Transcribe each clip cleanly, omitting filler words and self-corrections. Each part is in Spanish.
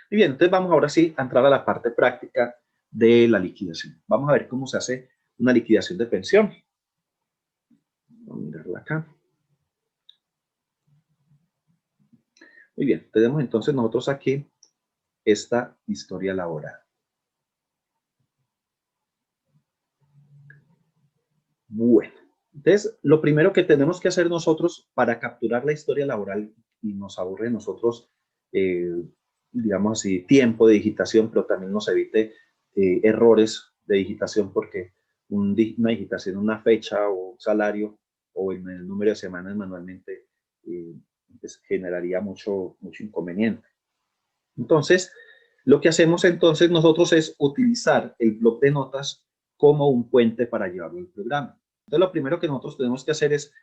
Y bien, entonces vamos ahora sí a entrar a la parte práctica de la liquidación. Vamos a ver cómo se hace una liquidación de pensión. Vamos a mirarla acá. Muy bien, tenemos entonces nosotros aquí esta historia laboral. Bueno, entonces lo primero que tenemos que hacer nosotros para capturar la historia laboral y nos ahorre nosotros, digamos así, tiempo de digitación, pero también nos evite errores de digitación porque una digitación, una fecha o un salario o en el número de semanas manualmente pues generaría mucho inconveniente. Entonces, lo que hacemos entonces nosotros es utilizar el bloc de notas como un puente para llevarlo al programa. Entonces, lo primero que nosotros tenemos que hacer es,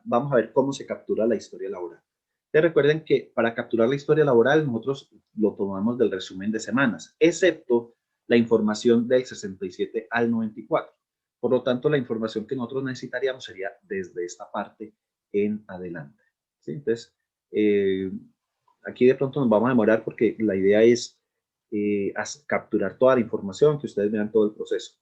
vamos a ver cómo se captura la historia laboral. Ustedes recuerden que para capturar la historia laboral nosotros lo tomamos del resumen de semanas, excepto la información del 67 al 94. Por lo tanto, la información que nosotros necesitaríamos sería desde esta parte en adelante. ¿Sí? Entonces, aquí de pronto nos vamos a demorar porque la idea es capturar toda la información, que ustedes vean todo el proceso.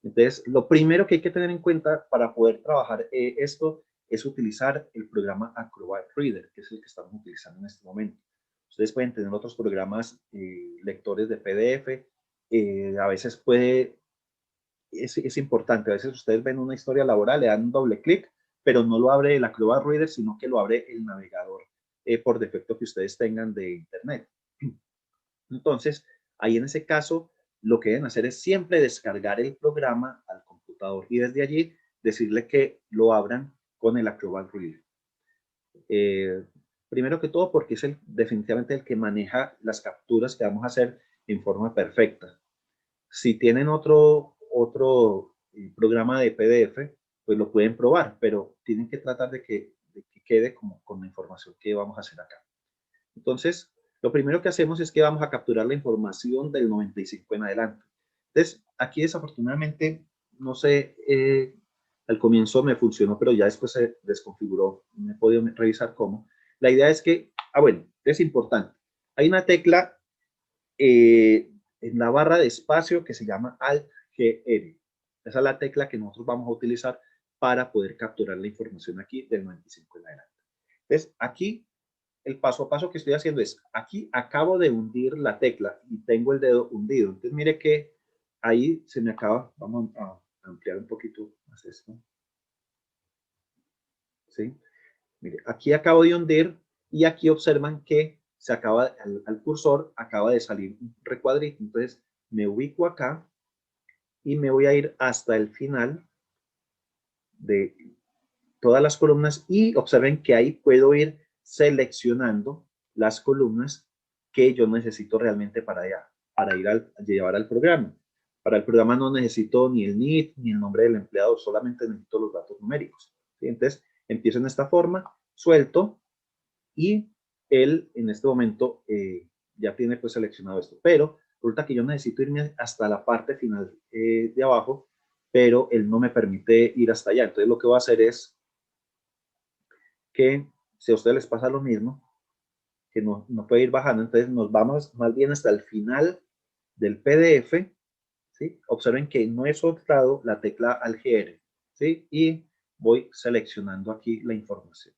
Entonces, lo primero que hay que tener en cuenta para poder trabajar esto es utilizar el programa Acrobat Reader, que es el que estamos utilizando en este momento. Ustedes pueden tener otros programas, lectores de PDF, a veces es importante, a veces ustedes ven una historia laboral, le dan un doble clic, pero no lo abre el Acrobat Reader, sino que lo abre el navegador por defecto que ustedes tengan de Internet. Entonces, ahí en ese caso, lo que deben hacer es siempre descargar el programa al computador y desde allí decirle que lo abran con el Acrobat Reader. Primero que todo porque es definitivamente el que maneja las capturas que vamos a hacer en forma perfecta. Si tienen otro programa de PDF, pues lo pueden probar, pero tienen que tratar de que quede como con la información que vamos a hacer acá. Entonces, lo primero que hacemos es que vamos a capturar la información del 95 en adelante. Entonces, aquí desafortunadamente, no sé, al comienzo me funcionó, pero ya después se desconfiguró, no he podido revisar cómo. La idea es que, bueno, es importante. Hay una tecla en la barra de espacio que se llama Alt-GR. Esa es la tecla que nosotros vamos a utilizar para poder capturar la información aquí del 95 en adelante. Entonces, aquí el paso a paso que estoy haciendo es, aquí acabo de hundir la tecla y tengo el dedo hundido. Entonces, mire que ahí se me acaba, vamos a ampliar un poquito más esto. ¿Sí? Mire, aquí acabo de hundir y aquí observan que se acaba, al cursor acaba de salir un recuadrito. Entonces, me ubico acá y me voy a ir hasta el final de todas las columnas y observen que ahí puedo ir seleccionando las columnas que yo necesito realmente para ir a llevar al programa. Para el programa no necesito ni el NID ni el nombre del empleado, solamente necesito los datos numéricos. ¿Sí? Entonces, empiezo en esta forma, suelto y él en este momento ya tiene pues seleccionado esto. Pero resulta que yo necesito irme hasta la parte final de abajo, pero él no me permite ir hasta allá. Entonces, lo que voy a hacer es que si a ustedes les pasa lo mismo, que no puede ir bajando, entonces nos vamos más bien hasta el final del PDF, ¿sí? Observen que no he soltado la tecla Alt-GR, ¿sí? Y voy seleccionando aquí la información.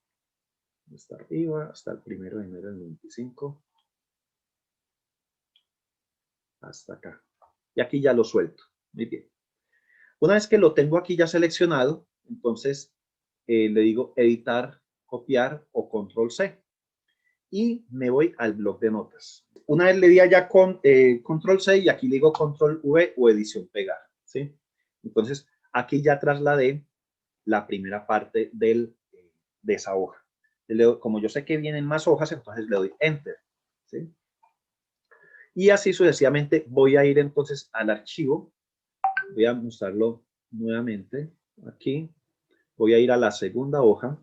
Hasta arriba, hasta el 1 de enero del 25, hasta acá. Y aquí ya lo suelto. Muy bien. Una vez que lo tengo aquí ya seleccionado, entonces le digo editar, copiar o control C. Y me voy al bloc de notas. Una vez le di allá con control C y aquí le digo control V o edición pegar, ¿sí? Entonces, aquí ya trasladé la primera parte de esa hoja. Como yo sé que vienen más hojas, entonces le doy enter, ¿sí? Y así sucesivamente voy a ir entonces al archivo. Voy a mostrarlo nuevamente aquí. Voy a ir a la segunda hoja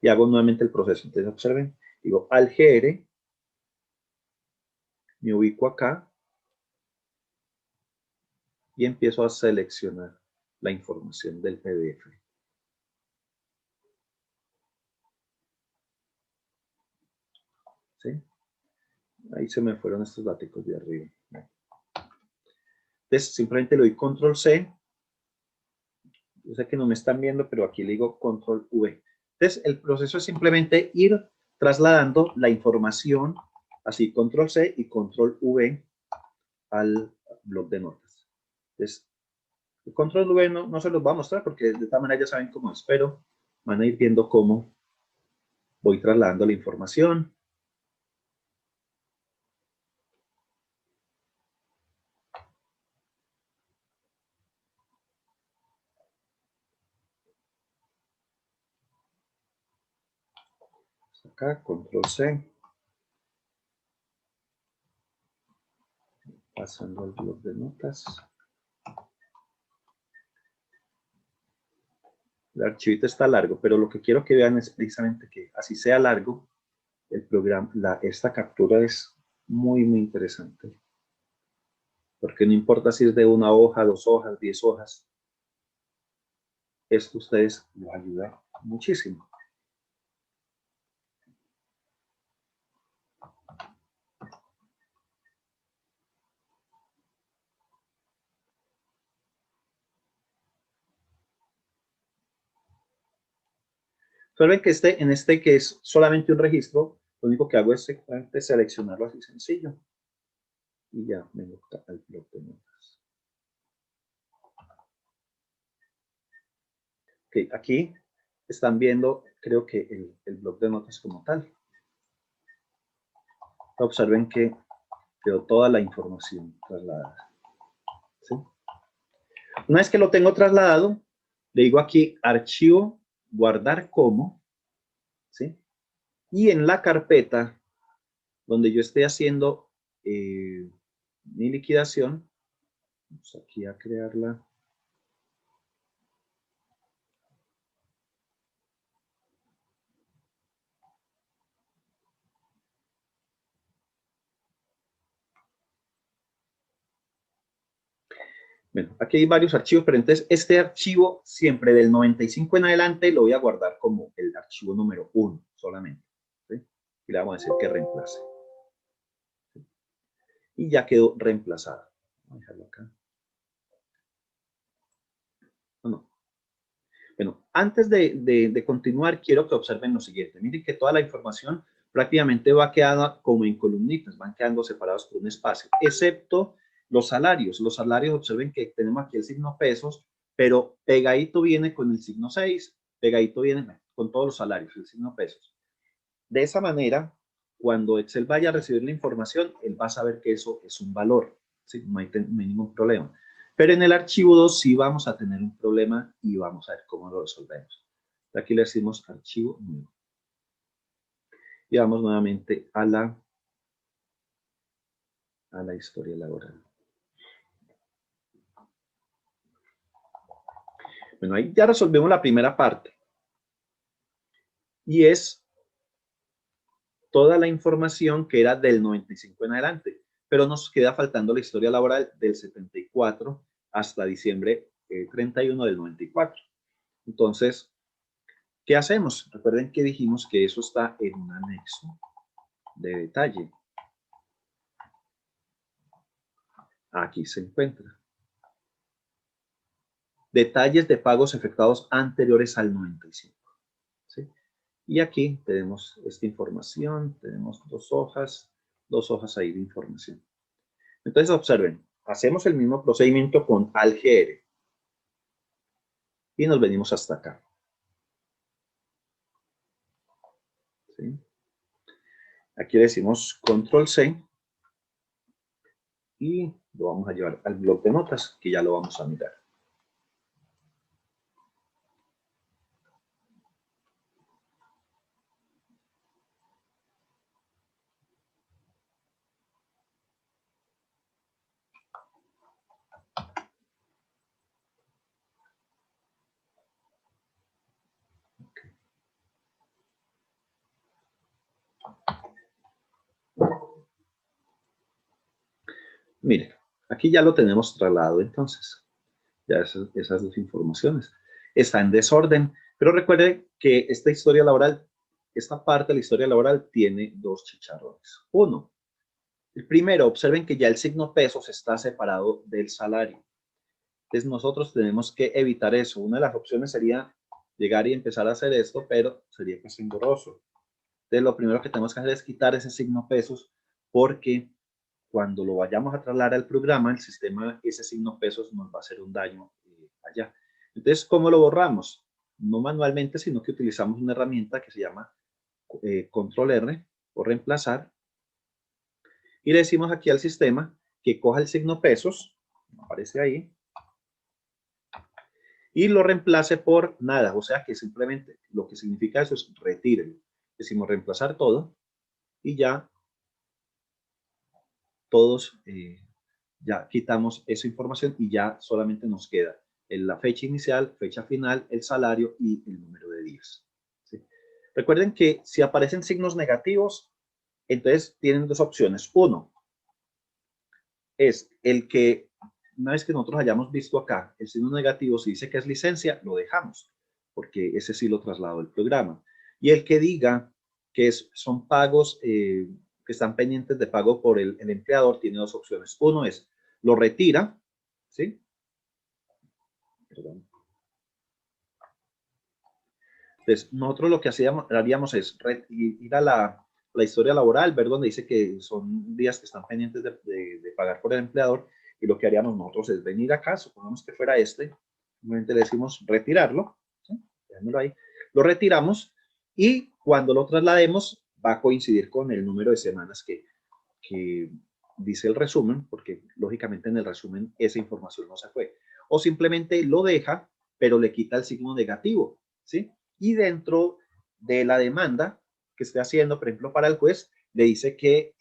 y hago nuevamente el proceso. Entonces observen, digo Alt-GR, me ubico acá y empiezo a seleccionar la información del PDF. Ahí se me fueron estos datos de arriba. Entonces, simplemente le doy control C. Yo sé que no me están viendo, pero aquí le digo control V. Entonces, el proceso es simplemente ir trasladando la información, así control C y control V al bloc de notas. Entonces, el control V no se los va a mostrar porque de esta manera ya saben cómo es, pero van a ir viendo cómo voy trasladando la información. Acá, control C. Pasando al bloc de notas. El archivito está largo, pero lo que quiero que vean es precisamente que así sea largo, el programa, esta captura es muy interesante. Porque no importa si es de una hoja, 2 hojas, 10 hojas, esto a ustedes les ayuda muchísimo. Recuerden que en este que es solamente un registro, lo único que hago es seleccionarlo así sencillo. Y ya me gusta al bloc de notas. Ok, aquí están viendo, creo que el bloc de notas como tal. Observen que quedó toda la información trasladada. ¿Sí? Una vez que lo tengo trasladado, le digo aquí archivo, guardar como, ¿sí? Y en la carpeta donde yo esté haciendo mi liquidación, vamos aquí a crearla. Bueno, aquí hay varios archivos, pero entonces este archivo siempre del 95 en adelante lo voy a guardar como el archivo número 1 solamente. ¿Sí? Y le vamos a decir que reemplace. ¿Sí? Y ya quedó reemplazado. Vamos a dejarlo acá. No. Bueno, antes de continuar, quiero que observen lo siguiente. Miren que toda la información prácticamente va quedando como en columnitas, van quedando separados por un espacio, excepto los salarios. Los salarios, observen que tenemos aquí el signo pesos, pero pegadito viene con el signo 6, pegadito viene con todos los salarios, el signo pesos. De esa manera, cuando Excel vaya a recibir la información, él va a saber que eso es un valor, ¿sí? No hay ningún problema. Pero en el archivo 2 sí vamos a tener un problema y vamos a ver cómo lo resolvemos. Aquí le decimos archivo nuevo. Y vamos nuevamente a la historia laboral. Bueno, ahí ya resolvemos la primera parte. Y es toda la información que era del 95 en adelante. Pero nos queda faltando la historia laboral del 74 hasta diciembre 31 del 94. Entonces, ¿qué hacemos? Recuerden que dijimos que eso está en un anexo de detalle. Aquí se encuentra. Detalles de pagos efectuados anteriores al 95. ¿Sí? Y aquí tenemos esta información, tenemos dos hojas ahí de información. Entonces, observen, hacemos el mismo procedimiento con ALGR. Y nos venimos hasta acá. ¿Sí? Aquí le decimos control C y lo vamos a llevar al bloc de notas, que ya lo vamos a mirar. Miren, aquí ya lo tenemos trasladado entonces. Ya esas dos informaciones. Está en desorden, pero recuerde que esta historia laboral, esta parte de la historia laboral tiene dos chicharrones. Uno, El primero, observen que ya el signo pesos está separado del salario. Entonces nosotros tenemos que evitar eso. Una de las opciones sería llegar y empezar a hacer esto, pero sería pues engorroso. Entonces lo primero que tenemos que hacer es quitar ese signo pesos, porque cuando lo vayamos a trasladar al programa, el sistema, ese signo pesos nos va a hacer un daño allá. Entonces, ¿cómo lo borramos? No manualmente, sino que utilizamos una herramienta que se llama control R o reemplazar, y le decimos aquí al sistema que coja el signo pesos, aparece ahí, y lo reemplace por nada, o sea que simplemente lo que significa eso es retírenlo. Decimos reemplazar todo y ya todos ya quitamos esa información y ya solamente nos queda la fecha inicial, fecha final, el salario y el número de días. ¿Sí? Recuerden que si aparecen signos negativos, entonces tienen dos opciones. Uno es el que, una vez que nosotros hayamos visto acá el signo negativo, si dice que es licencia, lo dejamos, porque ese sí lo traslado del programa. Y el que diga que son pagos que están pendientes de pago por el empleador, tiene dos opciones. Uno es, lo retira, ¿sí? Perdón. Entonces, nosotros lo que haríamos es ir a la historia laboral, ver donde dice que son días que están pendientes de pagar por el empleador, y lo que haríamos nosotros es venir acá, supongamos que fuera este, simplemente le decimos retirarlo, ¿sí? Ahí. Lo retiramos y cuando lo traslademos va a coincidir con el número de semanas que dice el resumen, porque lógicamente en el resumen esa información no se fue. O simplemente lo deja, pero le quita el signo negativo, ¿sí? Y dentro de la demanda que esté haciendo, por ejemplo, para el juez, le dice que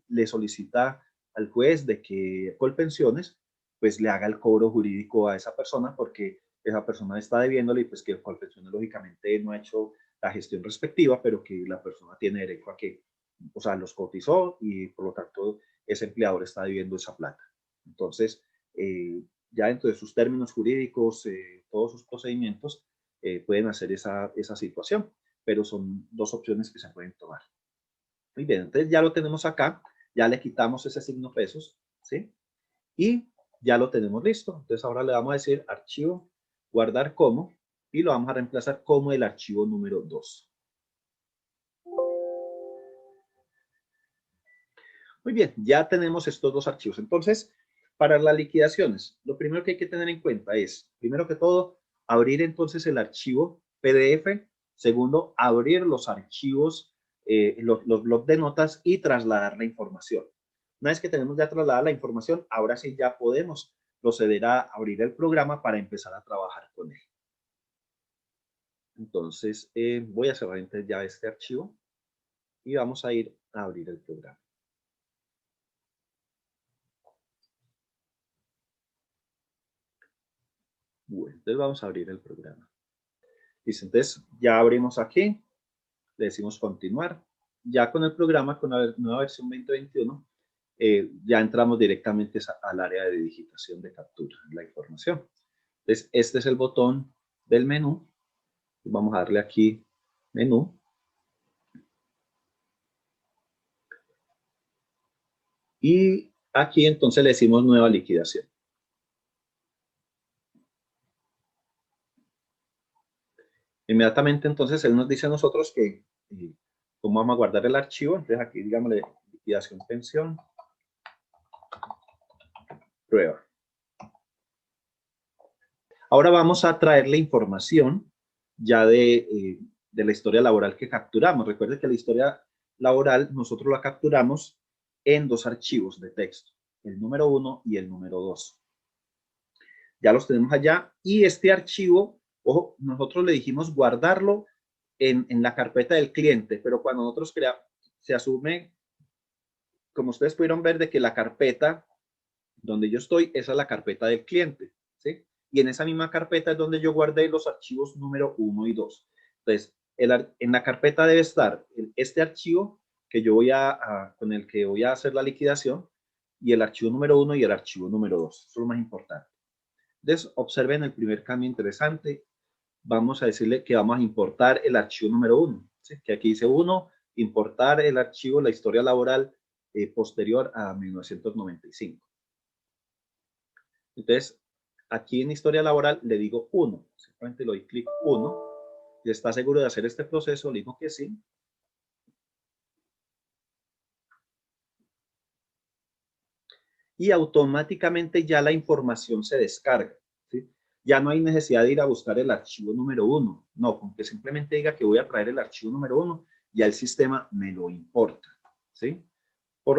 le solicita al juez de que Colpensiones pues le haga el cobro jurídico a esa persona, porque esa persona está debiéndole y pues que Colpensiones lógicamente no ha hecho la gestión respectiva, pero que la persona tiene derecho a que, o sea, los cotizó y por lo tanto ese empleador está debiendo esa plata. Entonces, ya dentro de sus términos jurídicos, todos sus procedimientos, pueden hacer esa situación, pero son dos opciones que se pueden tomar. Muy bien, entonces ya lo tenemos acá, ya le quitamos ese signo pesos, ¿sí? Y ya lo tenemos listo. Entonces ahora le vamos a decir archivo, guardar como, y lo vamos a reemplazar como el archivo número 2. Muy bien, ya tenemos estos dos archivos. Entonces, para las liquidaciones, lo primero que hay que tener en cuenta es, primero que todo, abrir entonces el archivo PDF. Segundo, abrir los archivos, los blocs de notas y trasladar la información. Una vez que tenemos ya trasladada la información, ahora sí ya podemos proceder a abrir el programa para empezar a trabajar con él. Entonces, voy a cerrar entonces ya este archivo y vamos a ir a abrir el programa. Bueno, entonces vamos a abrir el programa. Listo, entonces ya abrimos aquí, le decimos continuar. Ya con el programa, con la nueva versión 2021, ya entramos directamente al área de digitación de captura de la información. Entonces, este es el botón del menú. Vamos a darle aquí menú. Y aquí entonces le decimos nueva liquidación. Inmediatamente entonces él nos dice a nosotros que cómo vamos a guardar el archivo. Entonces aquí digámosle liquidación pensión, prueba. Ahora vamos a traer la información ya de la historia laboral que capturamos. Recuerden que la historia laboral nosotros la capturamos en dos archivos de texto, el número 1 y el número 2. Ya los tenemos allá y este archivo, ojo, nosotros le dijimos guardarlo en la carpeta del cliente, pero cuando nosotros creamos, se asume, como ustedes pudieron ver, de que la carpeta donde yo estoy, esa es la carpeta del cliente, ¿sí? Y en esa misma carpeta es donde yo guardé los archivos número 1 y 2. Entonces, en la carpeta debe estar este archivo que yo con el que voy a hacer la liquidación, y el archivo número 1 y el archivo número 2. Eso es lo más importante. Entonces, observen el primer cambio interesante. Vamos a decirle que vamos a importar el archivo número 1, ¿sí? Que aquí dice 1, importar el archivo, la historia laboral posterior a 1995. Entonces, aquí en historia laboral le digo 1, simplemente le doy clic 1, y está seguro de hacer este proceso, le digo que sí. Y automáticamente ya la información se descarga, ¿sí? Ya no hay necesidad de ir a buscar el archivo número 1, no, con que simplemente diga que voy a traer el archivo número 1, ya el sistema me lo importa, ¿sí?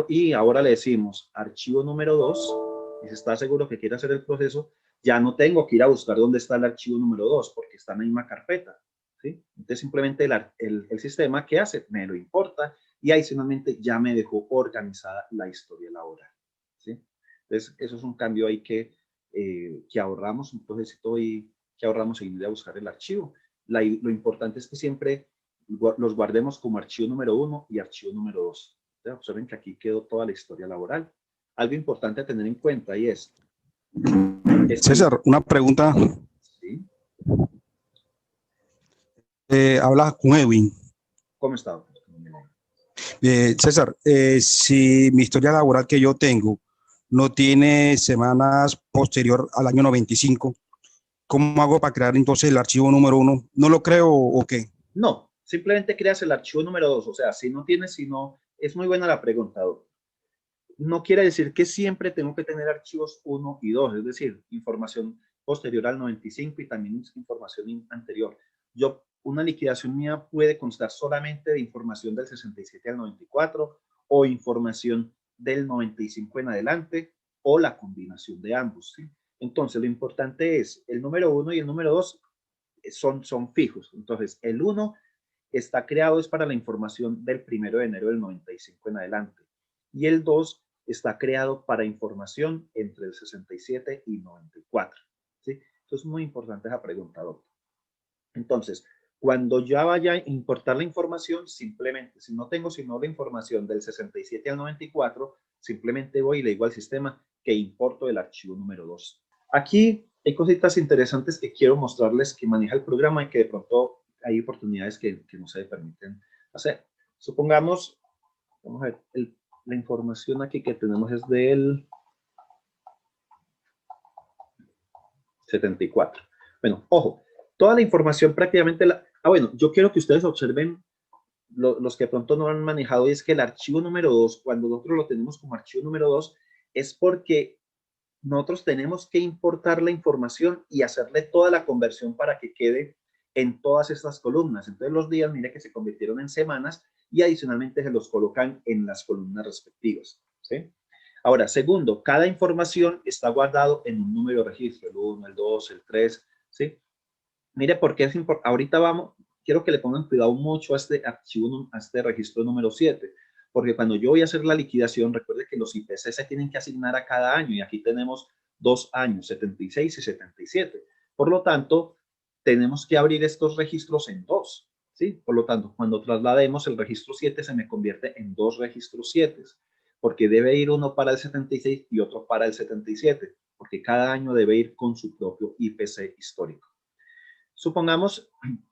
Y ahora le decimos archivo número 2, y si está seguro que quiere hacer el proceso, ya no tengo que ir a buscar dónde está el archivo número 2, porque está en la misma carpeta, ¿sí? Entonces simplemente el sistema, ¿qué hace? Me lo importa, y adicionalmente ya me dejó organizada la historia laboral, ¿sí? Entonces eso es un cambio ahí que ahorramos un procesito y que ahorramos en ir a buscar el archivo. Lo importante es que siempre los guardemos como archivo número 1 y archivo número 2. Observen que aquí quedó toda la historia laboral. Algo importante a tener en cuenta y es... César, una pregunta. ¿Sí? Habla con Edwin. ¿Cómo está? César, si mi historia laboral que yo tengo no tiene semanas posterior al año 95, ¿cómo hago para crear entonces el archivo número 1? ¿No lo creo o qué? No, simplemente creas el archivo número 2. O sea, si no tienes, es muy buena la pregunta, doctor. No quiere decir que siempre tengo que tener archivos 1 y 2, es decir, información posterior al 95 y también información anterior. Una liquidación mía puede constar solamente de información del 67 al 94 o información del 95 en adelante o la combinación de ambos, ¿sí? Entonces, lo importante es el número 1 y el número 2 son fijos. Entonces, el 1 está creado es para la información del 1 de enero del 95 en adelante. Y el 2 está creado para información entre el 67 y 94. ¿Sí? Entonces, es muy importante esa pregunta, doctor. Entonces, cuando ya vaya a importar la información, simplemente, si no tengo sino la información del 67 al 94, simplemente voy y le digo al sistema que importo el archivo número 2. Aquí hay cositas interesantes que quiero mostrarles que maneja el programa y que de pronto hay oportunidades que no se permiten hacer. Supongamos, vamos a ver, la información aquí que tenemos es del 74. Bueno, ojo, toda la información prácticamente bueno, yo quiero que ustedes observen los que de pronto no han manejado, y es que el archivo número 2, cuando nosotros lo tenemos como archivo número 2, es porque nosotros tenemos que importar la información y hacerle toda la conversión para que quede en todas estas columnas. Entonces los días, mire que se convirtieron en semanas y adicionalmente se los colocan en las columnas respectivas, ¿sí? Ahora, segundo, cada información está guardado en un número de registro, el 1, el 2, el 3, ¿sí? Mire por qué es importante. Ahorita quiero que le pongan cuidado mucho a este archivo, a este registro número 7, porque cuando yo voy a hacer la liquidación, recuerde que los IPC se tienen que asignar a cada año y aquí tenemos 2 años, 76 y 77. Por lo tanto, tenemos que abrir estos registros en 2, ¿sí? Por lo tanto, cuando traslademos el registro 7 se me convierte en 2 registros 7, porque debe ir uno para el 76 y otro para el 77, porque cada año debe ir con su propio IPC histórico. Supongamos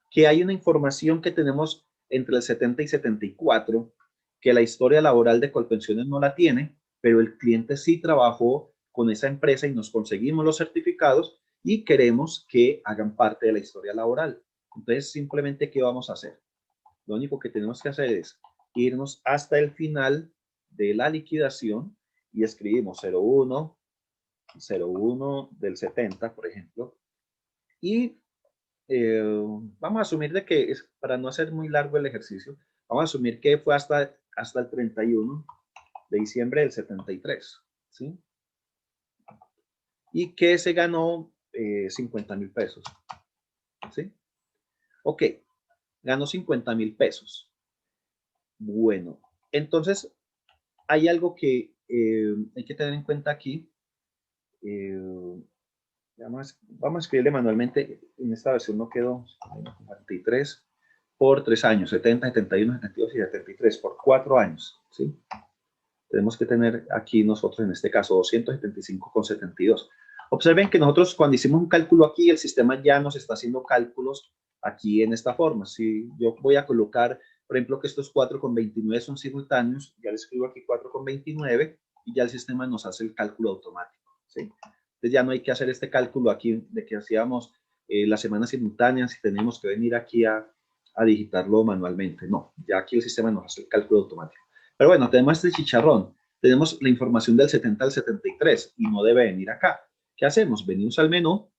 que hay una información que tenemos entre el 70 y 74, que la historia laboral de Colpensiones no la tiene, pero el cliente sí trabajó con esa empresa y nos conseguimos los certificados y queremos que hagan parte de la historia laboral. Entonces, simplemente, ¿qué vamos a hacer? Lo único que tenemos que hacer es irnos hasta el final de la liquidación y escribimos 01, 01 del 70, por ejemplo, y vamos a asumir de que, para no hacer muy largo el ejercicio, vamos a asumir que fue hasta el 31 de diciembre del 73, ¿sí? Y que se ganó 50,000 pesos, ¿sí? Ok, ganó 50,000 pesos. Bueno, entonces hay algo que hay que tener en cuenta aquí. Vamos a escribirle manualmente. En esta versión no quedó 43 por 3 años, 70, 71, 72 y 73, por 4 años, ¿sí? Tenemos que tener aquí nosotros, en este caso, 275,72. Observen que nosotros cuando hicimos un cálculo aquí, el sistema ya nos está haciendo cálculos aquí en esta forma. Si yo voy a colocar por ejemplo, que estos 4,29 son simultáneos, ya le escribo aquí 4,29 y ya el sistema nos hace el cálculo automático, ¿sí? Entonces ya no hay que hacer este cálculo aquí de que hacíamos las semanas simultáneas y tenemos que venir aquí a digitarlo manualmente. No, ya aquí el sistema nos hace el cálculo automático. Pero bueno, tenemos este chicharrón. Tenemos la información del 70 al 73 y no debe venir acá. ¿Qué hacemos? Venimos al menú,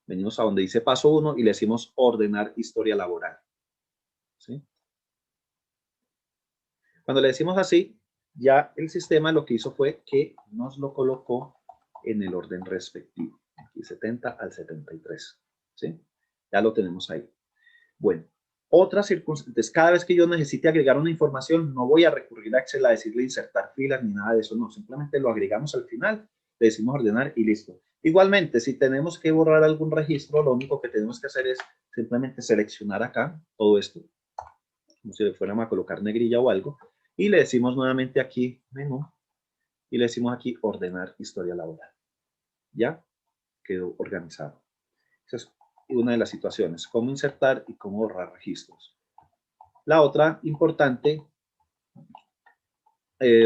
venimos a donde dice paso 1 y le decimos ordenar historia laboral, ¿sí? Cuando le decimos así, ya el sistema lo que hizo fue que nos lo colocó en el orden respectivo. Aquí 70 al 73, ¿sí? Ya lo tenemos ahí. Bueno, otras circunstancias, cada vez que yo necesite agregar una información, no voy a recurrir a Excel a decirle insertar filas ni nada de eso, no, simplemente lo agregamos al final, le decimos ordenar y listo. Igualmente, si tenemos que borrar algún registro, lo único que tenemos que hacer es simplemente seleccionar acá todo esto, como si le fuéramos a colocar negrilla o algo, y le decimos nuevamente aquí menú, y le decimos aquí ordenar historia laboral. Ya quedó organizado. Esa es una de las situaciones, cómo insertar y cómo borrar registros. La otra importante,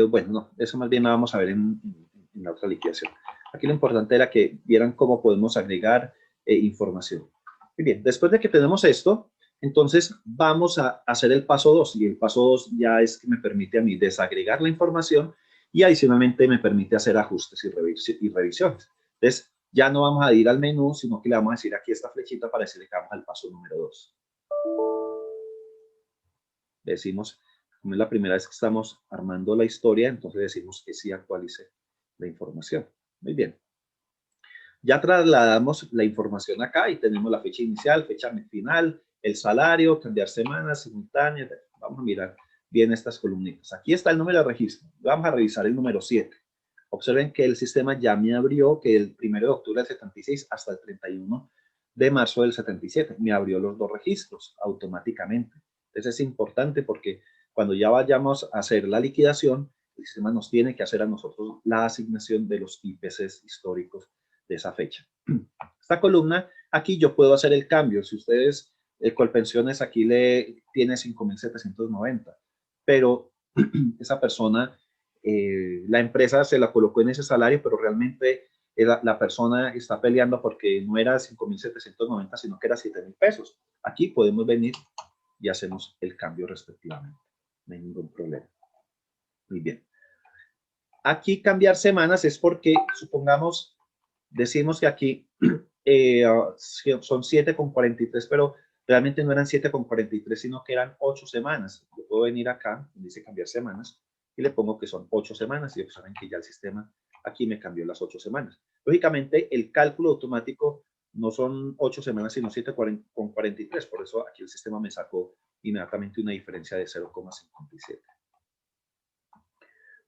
bueno, no, eso más bien la vamos a ver en la otra liquidación. Aquí lo importante era que vieran cómo podemos agregar información. Muy bien, después de que tenemos esto, entonces vamos a hacer el paso 2, y el paso 2 ya es que me permite a mí desagregar la información y adicionalmente me permite hacer ajustes y revisiones. Entonces, ya no vamos a ir al menú, sino que le vamos a decir aquí esta flechita para decirle que vamos al paso número 2. Decimos, como es la primera vez que estamos armando la historia, entonces decimos que sí actualice la información. Muy bien. Ya trasladamos la información acá y tenemos la fecha inicial, fecha final, el salario, cambiar semanas, simultáneas. Vamos a mirar bien estas columnitas. Aquí está el número de registro. Vamos a revisar el número 7. Observen que el sistema ya me abrió que el 1 de octubre del 76 hasta el 31 de marzo del 77. Me abrió los dos registros automáticamente. Entonces es importante porque cuando ya vayamos a hacer la liquidación, el sistema nos tiene que hacer a nosotros la asignación de los IPCs históricos de esa fecha. Esta columna, aquí yo puedo hacer el cambio. Si ustedes, Colpensiones, aquí le tiene 5.790, pero esa persona, la empresa se la colocó en ese salario, pero realmente la persona está peleando porque no era 5.790, sino que era 7.000 pesos. Aquí podemos venir y hacemos el cambio respectivamente. No hay ningún problema. Muy bien. Aquí cambiar semanas es porque, supongamos, decimos que aquí son 7,43, pero realmente no eran 7,43, sino que eran 8 semanas. Yo puedo venir acá, dice cambiar semanas, y le pongo que son 8 semanas, y observen que ya el sistema aquí me cambió las 8 semanas. Lógicamente, el cálculo automático no son 8 semanas, sino 7,43, por eso aquí el sistema me sacó inmediatamente una diferencia de 0,57.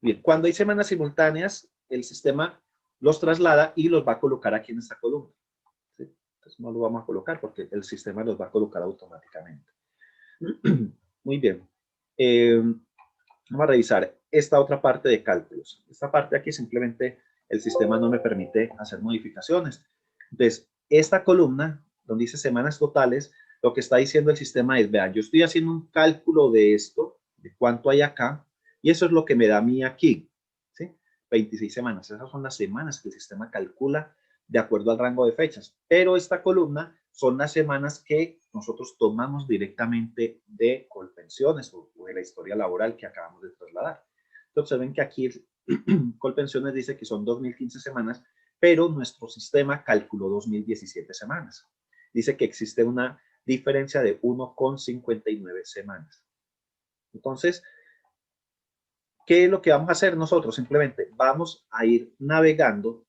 Bien, cuando hay semanas simultáneas, el sistema los traslada y los va a colocar aquí en esta columna. ¿Sí? Entonces no lo vamos a colocar porque el sistema los va a colocar automáticamente. Muy bien. Vamos a revisar esta otra parte de cálculos. Esta parte aquí simplemente el sistema no me permite hacer modificaciones. Entonces, esta columna donde dice semanas totales, lo que está diciendo el sistema es, vean, yo estoy haciendo un cálculo de esto, de cuánto hay acá, y eso es lo que me da a mí aquí, ¿sí? 26 semanas. Esas son las semanas que el sistema calcula de acuerdo al rango de fechas. Pero esta columna son las semanas que nosotros tomamos directamente de Colpensiones o de la historia laboral que acabamos de trasladar. Entonces, ven que aquí Colpensiones dice que son 2015 semanas, pero nuestro sistema calculó 2017 semanas. Dice que existe una diferencia de 1,59 semanas. Entonces, ¿qué es lo que vamos a hacer nosotros? Simplemente vamos a ir navegando,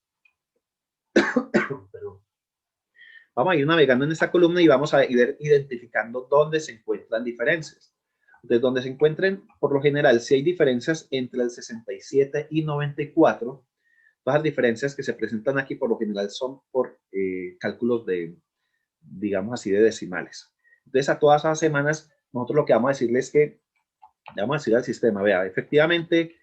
vamos a ir navegando en esta columna y vamos a ir identificando dónde se encuentran diferencias. Entonces, donde se encuentren, por lo general, si hay diferencias entre el 67 y 94, todas las diferencias que se presentan aquí, por lo general, son por cálculos de, digamos así, de decimales. Entonces, a todas esas semanas, nosotros lo que vamos a decirles es que, le vamos a decir al sistema, vea, efectivamente,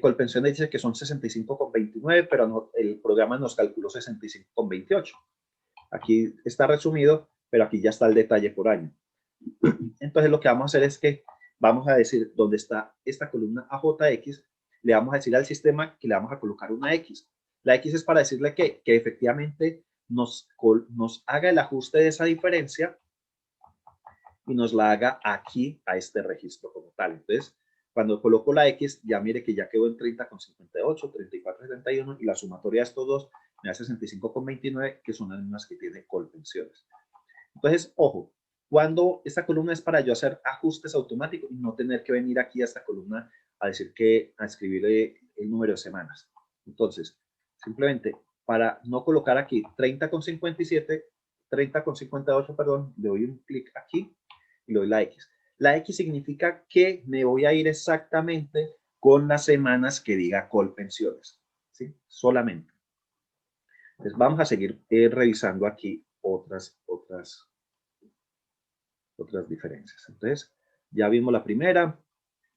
Colpensiones dice que son 65,29, pero no, el programa nos calculó 65,28. Aquí está resumido, pero aquí ya está el detalle por año. Entonces lo que vamos a hacer es que vamos a decir dónde está esta columna AJX, le vamos a decir al sistema que le vamos a colocar una X. La X es para decirle que efectivamente nos haga el ajuste de esa diferencia y nos la haga aquí a este registro como tal. Entonces, cuando coloco la X, ya mire que ya quedó en 30,58, 34,71 y la sumatoria de estos dos me da 65,29, que son las mismas que tiene Colpensiones. Entonces, ojo, cuando esta columna es para yo hacer ajustes automáticos y no tener que venir aquí a esta columna a decir a escribirle el número de semanas. Entonces, simplemente para no colocar aquí 30,57, 30,58, perdón, le doy un clic aquí y le doy la X. La X significa que me voy a ir exactamente con las semanas que diga Colpensiones, ¿sí? Solamente. Entonces vamos a seguir revisando aquí otras diferencias. Entonces, ya vimos la primera.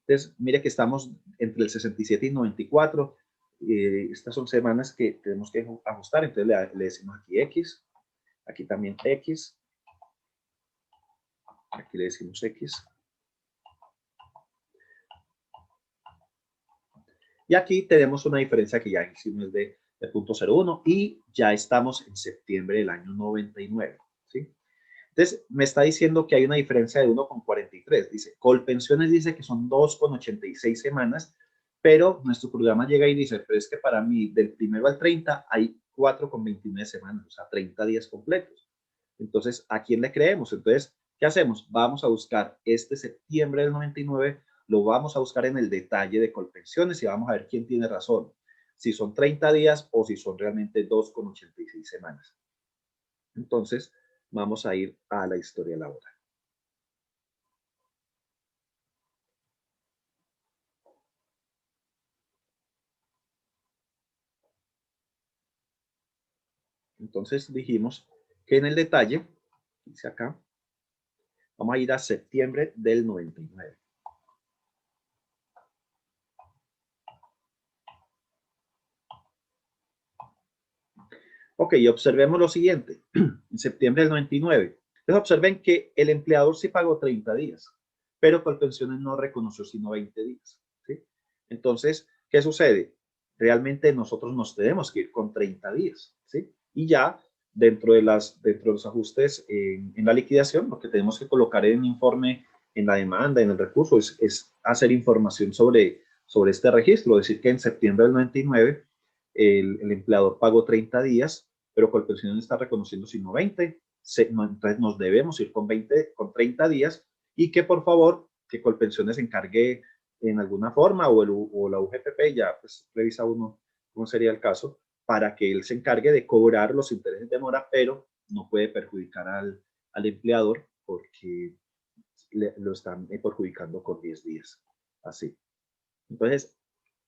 Entonces, mire que estamos entre el 67 y 94. Estas son semanas que tenemos que ajustar. Entonces, le decimos aquí X. Aquí también X. Aquí le decimos X. Y aquí tenemos una diferencia que ya hicimos de 0.01 y ya estamos en septiembre del año 99. ¿Sí? Entonces, me está diciendo que hay una diferencia de 1,43. Dice, Colpensiones dice que son 2,86 semanas, pero nuestro programa llega y dice, pero es que para mí, del 1 al 30, hay 4,29 semanas, o sea, 30 días completos. Entonces, ¿a quién le creemos? Entonces, ¿qué hacemos? Vamos a buscar este septiembre del 99, lo vamos a buscar en el detalle de Colpensiones y vamos a ver quién tiene razón, si son 30 días o si son realmente 2,86 semanas. Entonces, vamos a ir a la historia laboral. Entonces dijimos que en el detalle, dice acá, vamos a ir a septiembre del 99. Ok, observemos lo siguiente. En septiembre del 99. Entonces observen que el empleador sí pagó 30 días, pero Colpensiones no reconoció sino 20 días. ¿Sí? Entonces, ¿qué sucede? Realmente nosotros nos tenemos que ir con 30 días. ¿Sí? Y ya dentro de los ajustes en la liquidación, lo que tenemos que colocar en el informe, en la demanda, en el recurso, es hacer información sobre este registro. Es decir, que en septiembre del 99 el empleador pagó 30 días, pero Colpensiones está reconociendo sino 20. Entonces nos debemos ir con 30 días y que por favor que Colpensiones se encargue en alguna forma o la UGPP ya pues revisa uno cómo sería el caso para que él se encargue de cobrar los intereses de mora, pero no puede perjudicar al empleador porque lo están perjudicando con 10 días. Así. Entonces,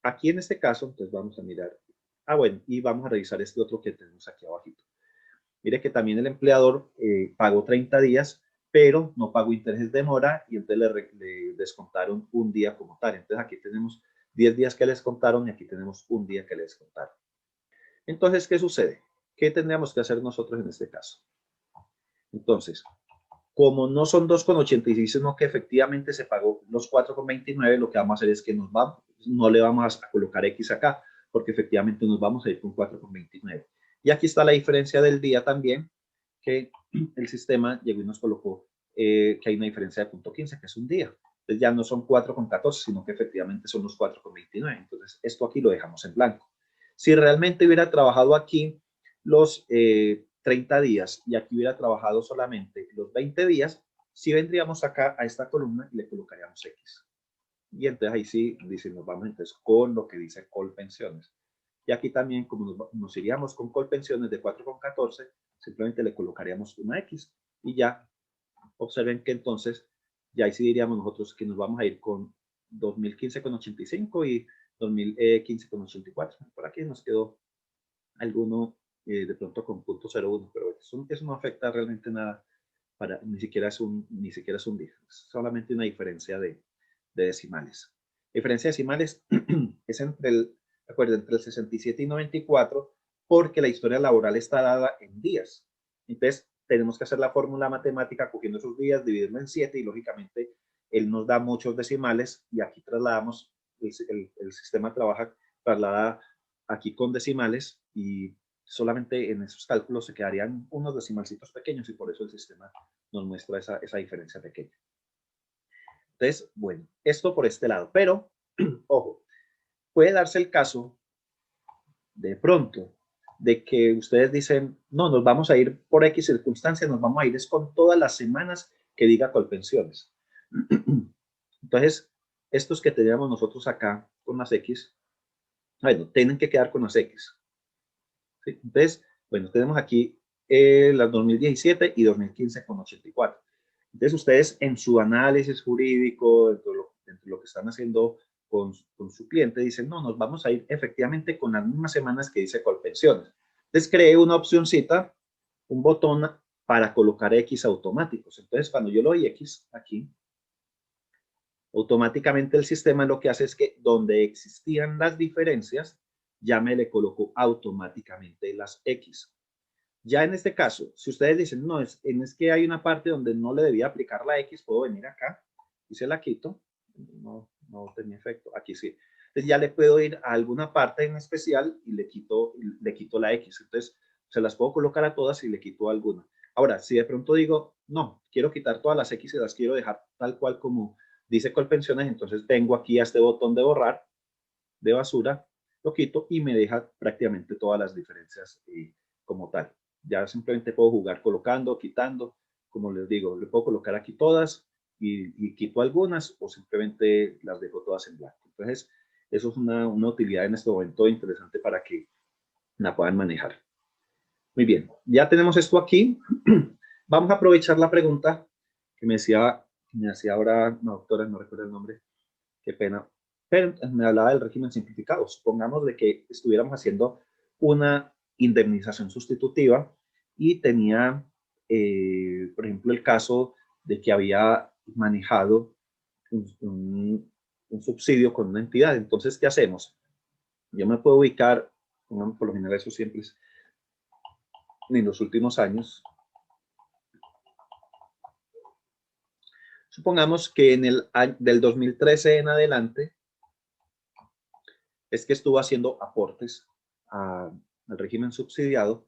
aquí en este caso, entonces vamos a mirar. Bueno, y vamos a revisar este otro que tenemos aquí abajito. Mire que también el empleador pagó 30 días, pero no pagó intereses de mora y entonces le descontaron un día como tal. Entonces aquí tenemos 10 días que les contaron y aquí tenemos un día que les contaron. Entonces, ¿qué sucede? ¿Qué tendríamos que hacer nosotros en este caso? Entonces, como no son 2,86, sino que efectivamente se pagó los 4,29, lo que vamos a hacer es que no le vamos a colocar X acá, porque efectivamente nos vamos a ir con 4,29. Y aquí está la diferencia del día también, que el sistema llegó y nos colocó que hay una diferencia de 0.15, que es un día. Entonces ya no son 4,14, sino que efectivamente son los 4,29. Entonces esto aquí lo dejamos en blanco. Si realmente hubiera trabajado aquí los 30 días y aquí hubiera trabajado solamente los 20 días, sí vendríamos acá a esta columna y le colocaríamos X. Y entonces ahí sí dice, nos vamos entonces con lo que dice Colpensiones. Y aquí también, como nos iríamos con Colpensiones de 4,14, simplemente le colocaríamos una X. Y ya observen que entonces, ya ahí sí diríamos nosotros que nos vamos a ir con 2015,85 y 2015,84. Por aquí nos quedó alguno de pronto con 0.01, pero eso no afecta realmente nada, ni siquiera es un día, es solamente una diferencia de decimales. La diferencia de decimales es entre el 67 y 94, porque la historia laboral está dada en días. Entonces, tenemos que hacer la fórmula matemática cogiendo esos días, dividirlo en 7 y lógicamente él nos da muchos decimales y aquí trasladamos, el sistema traslada aquí con decimales y solamente en esos cálculos se quedarían unos decimalcitos pequeños y por eso el sistema nos muestra esa diferencia pequeña. Entonces, bueno, esto por este lado, pero, ojo, puede darse el caso de pronto de que ustedes dicen, no, nos vamos a ir por X circunstancias, nos vamos a ir es con todas las semanas que diga Colpensiones. Entonces, estos que teníamos nosotros acá con las X, bueno, tienen que quedar con las X. ¿Sí? Entonces, bueno, tenemos aquí las 2017 y 2015 con 84. Entonces, ustedes en su análisis jurídico, dentro de lo que están haciendo con su cliente, dicen, no, nos vamos a ir efectivamente con las mismas semanas que dice Colpensiones. Entonces, creé una opcióncita, un botón para colocar X automáticos. Entonces, cuando yo le doy X aquí, automáticamente el sistema lo que hace es que donde existían las diferencias, ya me le colocó automáticamente las X. Ya en este caso, si ustedes dicen, no, es que hay una parte donde no le debía aplicar la X, puedo venir acá y se la quito. No tenía efecto. Aquí sí. Entonces ya le puedo ir a alguna parte en especial y le quito la X. Entonces se las puedo colocar a todas y le quito alguna. Ahora, si de pronto digo, no, quiero quitar todas las X y las quiero dejar tal cual como dice Colpensiones, entonces vengo aquí a este botón de borrar, de basura, lo quito y me deja prácticamente todas las diferencias como tal. Ya simplemente puedo jugar colocando, quitando, como les digo, le puedo colocar aquí todas y quito algunas o simplemente las dejo todas en blanco. Entonces, eso es una utilidad en este momento interesante para que la puedan manejar. Muy bien, ya tenemos esto aquí. Vamos a aprovechar la pregunta que me hacía ahora una doctora, no recuerdo el nombre, qué pena, pero me hablaba del régimen simplificado. Supongamos de que estuviéramos haciendo una indemnización sustitutiva y tenía, por ejemplo, el caso de que había manejado un subsidio con una entidad. Entonces, ¿qué hacemos? Yo me puedo ubicar, por lo general eso siempre es en los últimos años. Supongamos que en el año del 2013 en adelante es que estuvo haciendo aportes al régimen subsidiado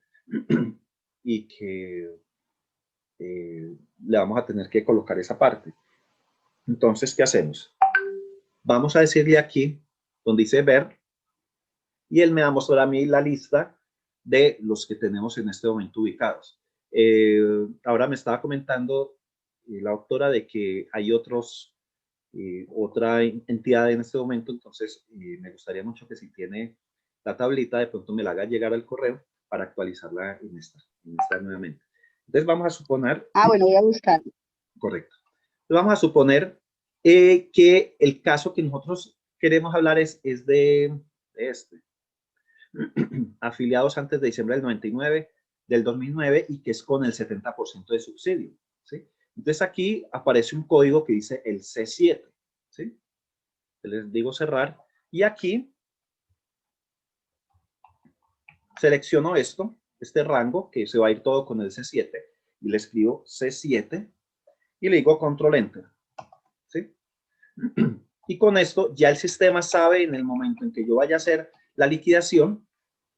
y que le vamos a tener que colocar esa parte. Entonces, ¿qué hacemos? Vamos a decirle aquí, donde dice ver, y él me va a mostrar a mí la lista de los que tenemos en este momento ubicados. Ahora me estaba comentando la doctora de que hay otra entidad en este momento, entonces me gustaría mucho que si tiene la tablita, de pronto me la haga llegar al correo para actualizarla en esta nuevamente. Entonces vamos a suponer... Bueno, voy a buscar. Correcto. Entonces vamos a suponer que el caso que nosotros queremos hablar es de este. Afiliados antes de diciembre del 99, del 2009 y que es con el 70% de subsidio. ¿Sí? Entonces aquí aparece un código que dice el C7. ¿Sí? Les digo cerrar y aquí selecciono este rango que se va a ir todo con el C7 y le escribo C7 y le digo control enter. ¿Sí? Y con esto ya el sistema sabe en el momento en que yo vaya a hacer la liquidación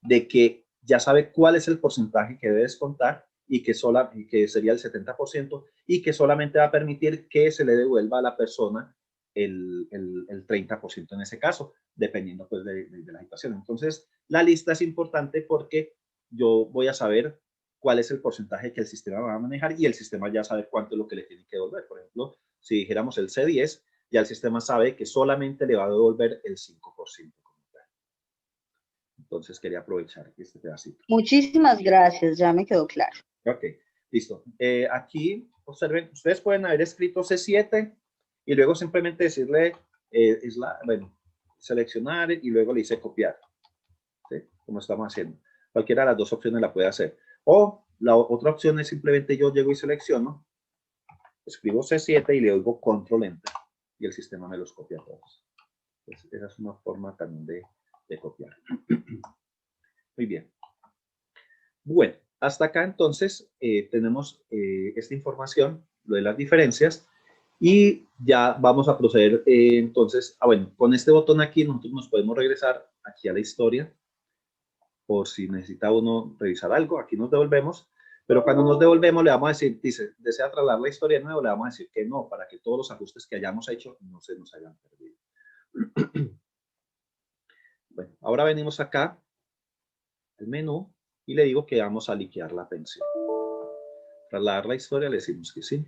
de que ya sabe cuál es el porcentaje que debe descontar y que sería el 70% y que solamente va a permitir que se le devuelva a la persona el 30% en ese caso, dependiendo pues de la situación. Entonces, la lista es importante porque yo voy a saber cuál es el porcentaje que el sistema va a manejar y el sistema ya sabe cuánto es lo que le tiene que devolver. Por ejemplo, si dijéramos el C10, ya el sistema sabe que solamente le va a devolver el 5%. Entonces quería aprovechar este pedacito. Muchísimas gracias, ya me quedó claro. Ok, listo. Aquí, observen, ustedes pueden haber escrito C7 y luego simplemente decirle, seleccionar y luego le dice copiar, ¿sí? Como estamos haciendo. Cualquiera de las dos opciones la puede hacer. O la otra opción es simplemente yo llego y selecciono, escribo C7 y le oigo control enter y el sistema me los copia a todos. Entonces, esa es una forma también de copiar. Muy bien. Bueno, Hasta acá, entonces, tenemos esta información, lo de las diferencias, y ya vamos a proceder, entonces, bueno, con este botón aquí nosotros nos podemos regresar aquí a la historia, por si necesita uno revisar algo, aquí nos devolvemos, pero cuando nos devolvemos le vamos a decir, dice, ¿desea trasladar la historia de nuevo? Le vamos a decir que no, para que todos los ajustes que hayamos hecho no se nos hayan perdido. Bueno, ahora venimos acá, al menú, y le digo que vamos a liquidar la pensión. Trasladar la historia, le decimos que sí.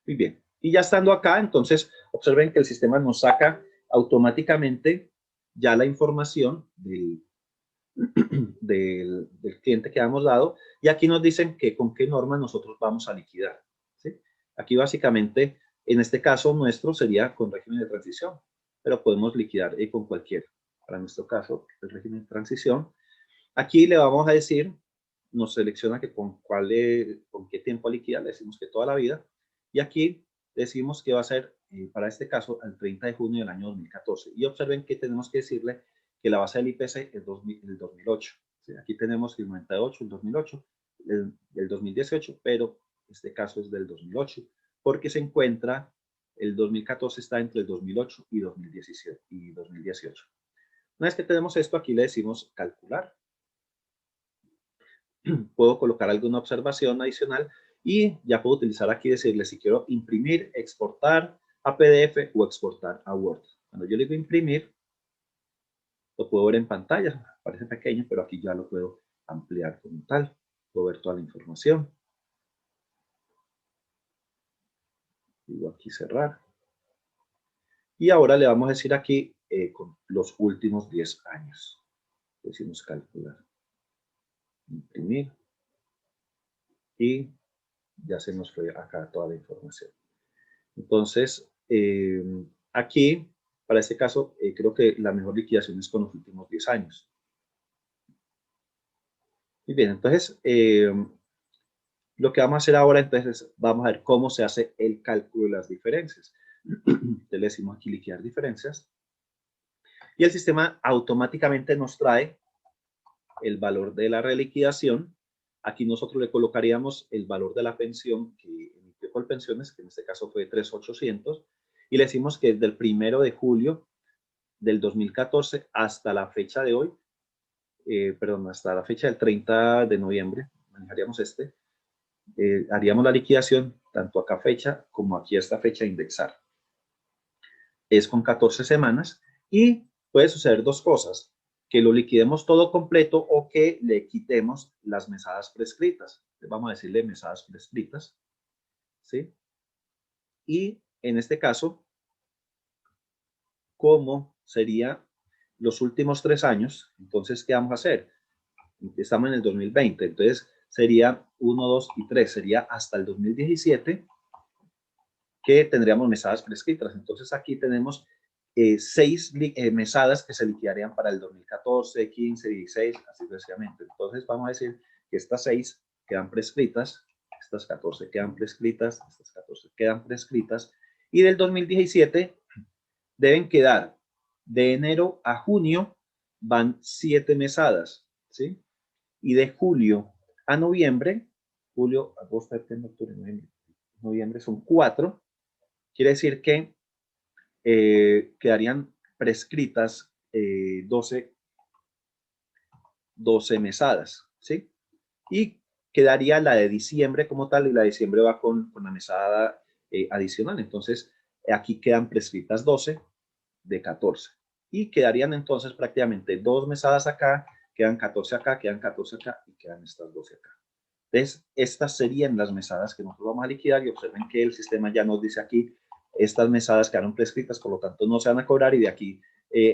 Muy bien. Y ya estando acá, entonces, observen que el sistema nos saca automáticamente ya la información del cliente que hemos dado. Y aquí nos dicen que con qué norma nosotros vamos a liquidar, ¿sí? Aquí básicamente, en este caso nuestro sería con régimen de transición, pero podemos liquidar con cualquiera. Para nuestro caso, el régimen de transición. Aquí le vamos a decir, nos selecciona que con qué tiempo liquidar, le decimos que toda la vida. Y aquí decimos que va a ser, para este caso, el 30 de junio del año 2014. Y observen que tenemos que decirle que la base del IPC es el 2008. ¿Sí? Aquí tenemos el 98, el 2008, el 2018, pero este caso es del 2008, porque se encuentra, el 2014 está entre el 2008 y 2018. Una vez que tenemos esto, aquí le decimos calcular. Puedo colocar alguna observación adicional y ya puedo utilizar aquí decirle si quiero imprimir, exportar a PDF o exportar a Word. Cuando yo le digo imprimir, lo puedo ver en pantalla, parece pequeño, pero aquí ya lo puedo ampliar como tal. Puedo ver toda la información. Digo aquí cerrar. Y ahora le vamos a decir aquí con los últimos 10 años. Decimos calcular. Imprimir. Y ya se nos fue acá toda la información. Entonces, aquí, para este caso, creo que la mejor liquidación es con los últimos 10 años. Muy bien, entonces, lo que vamos a hacer ahora, entonces, vamos a ver cómo se hace el cálculo de las diferencias. Entonces, le decimos aquí liquidar diferencias. Y el sistema automáticamente nos trae el valor de la reliquidación. Aquí nosotros le colocaríamos el valor de la pensión que emitió Colpensiones, que en este caso fue 3.800, y le decimos que desde el 1 de julio del 2014 hasta la fecha de hoy, hasta la fecha del 30 de noviembre, manejaríamos haríamos la liquidación tanto acá fecha como aquí a esta fecha indexar. Es con 14 semanas y puede suceder dos cosas, que lo liquidemos todo completo o que le quitemos las mesadas prescritas. Vamos a decirle mesadas prescritas, ¿sí? Y en este caso, ¿cómo sería los últimos 3 años? Entonces, ¿qué vamos a hacer? Estamos en el 2020, entonces sería 1, 2 y 3, sería hasta el 2017 que tendríamos mesadas prescritas. Entonces aquí tenemos 6 mesadas que se liquidarían para el 2014, 15, 16, así sucesivamente. Entonces vamos a decir que estas 6 quedan prescritas, estas 14 quedan prescritas, estas 14 quedan prescritas, y del 2017 deben quedar de enero a junio, van 7 mesadas, ¿sí? Y de julio a noviembre, julio, agosto, septiembre, octubre, noviembre son 4, quiere decir que quedarían prescritas 12 mesadas, ¿sí? Y quedaría la de diciembre como tal, y la de diciembre va con la mesada adicional. Entonces, aquí quedan prescritas 12 de 14. Y quedarían entonces prácticamente 2 mesadas acá, quedan 14 acá, quedan 14 acá y quedan estas 12 acá. Entonces, estas serían las mesadas que nosotros vamos a liquidar y observen que el sistema ya nos dice aquí, estas mesadas quedaron prescritas, por lo tanto no se van a cobrar y de aquí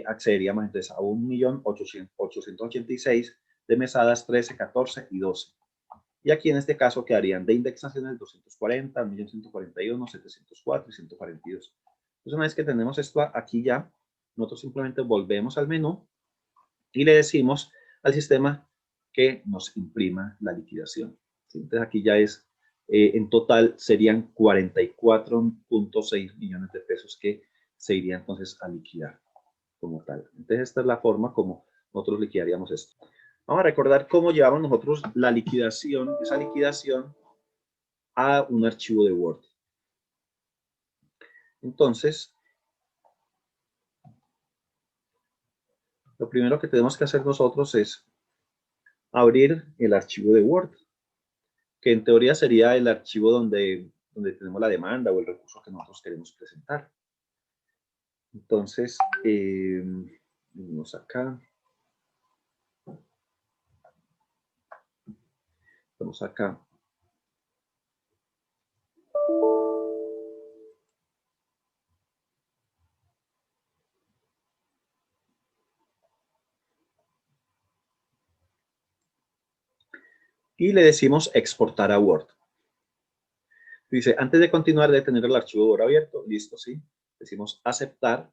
accederíamos entonces a 1.886.000 de mesadas 13, 14 y 12. Y aquí en este caso quedarían de indexaciones 240, 1.141, 704 y 142. Entonces una vez que tenemos esto aquí ya, nosotros simplemente volvemos al menú y le decimos al sistema que nos imprima la liquidación. ¿Sí? Entonces aquí ya es, en total serían 44.6 millones de pesos que se iría entonces a liquidar como tal. Entonces esta es la forma como nosotros liquidaríamos esto. Vamos a recordar cómo llevamos nosotros la liquidación, esa liquidación a un archivo de Word. Entonces, lo primero que tenemos que hacer nosotros es abrir el archivo de Word, que en teoría sería el archivo donde tenemos la demanda o el recurso que nosotros queremos presentar. Entonces, venimos acá. Vamos acá. Y le decimos exportar a Word. Dice, antes de continuar, de tener el archivo Word abierto, listo, ¿sí? Decimos aceptar,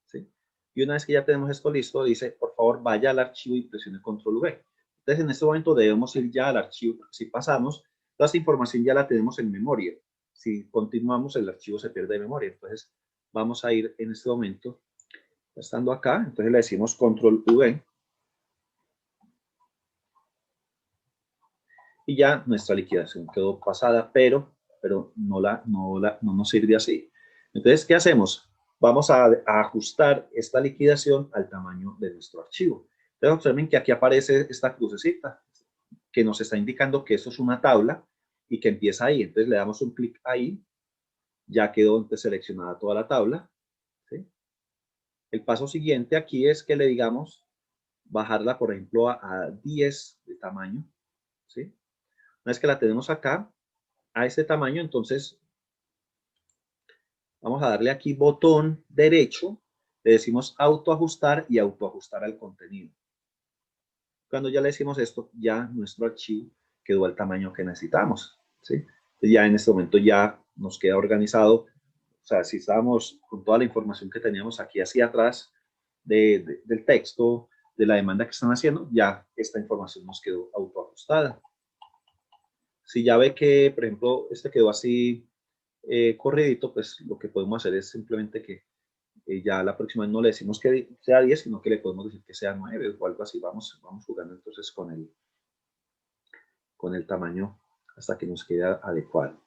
¿sí? Y una vez que ya tenemos esto listo, dice, por favor, vaya al archivo y presione control V. Entonces, en este momento debemos ir ya al archivo, porque si pasamos, toda esta información ya la tenemos en memoria. Si continuamos, el archivo se pierde de memoria. Entonces, vamos a ir en este momento, estando acá, entonces le decimos control V. Y ya nuestra liquidación quedó pasada, pero no nos sirve así. Entonces, ¿qué hacemos? Vamos a ajustar esta liquidación al tamaño de nuestro archivo. Entonces, observen que aquí aparece esta crucecita que nos está indicando que eso es una tabla y que empieza ahí. Entonces, le damos un clic ahí. Ya quedó entonces seleccionada toda la tabla, ¿sí? El paso siguiente aquí es que le digamos bajarla, por ejemplo, a 10 de tamaño, ¿sí? Una vez que la tenemos acá, a este tamaño, entonces vamos a darle aquí botón derecho, le decimos autoajustar y autoajustar al contenido. Cuando ya le decimos esto, ya nuestro archivo quedó al tamaño que necesitamos, ¿sí? Entonces ya en este momento ya nos queda organizado. O sea, si estábamos con toda la información que teníamos aquí hacia atrás del texto, de la demanda que están haciendo, ya esta información nos quedó autoajustada. Si ya ve que, por ejemplo, este quedó así corridito, pues lo que podemos hacer es simplemente que ya la próxima vez no le decimos que sea 10, sino que le podemos decir que sea 9 o algo así. Vamos jugando entonces con el tamaño hasta que nos quede adecuado.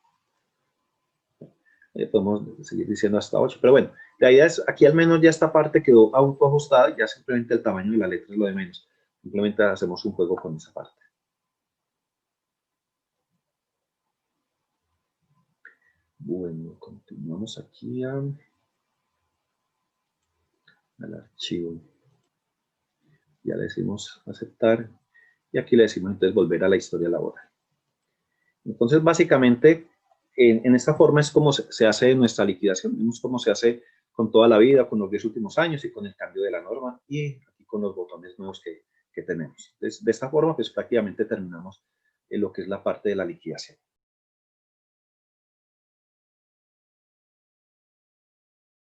Podemos seguir diciendo hasta 8, pero bueno, la idea es, aquí al menos ya esta parte quedó autoajustada, ya simplemente el tamaño de la letra es lo de menos. Simplemente hacemos un juego con esa parte. Bueno, continuamos aquí al archivo. Ya le decimos aceptar y aquí le decimos entonces volver a la historia laboral. Entonces, básicamente, en esta forma es como se hace nuestra liquidación. Vemos cómo se hace con toda la vida, con los 10 últimos años y con el cambio de la norma y aquí con los botones nuevos que tenemos. Entonces, de esta forma, pues prácticamente terminamos lo que es la parte de la liquidación.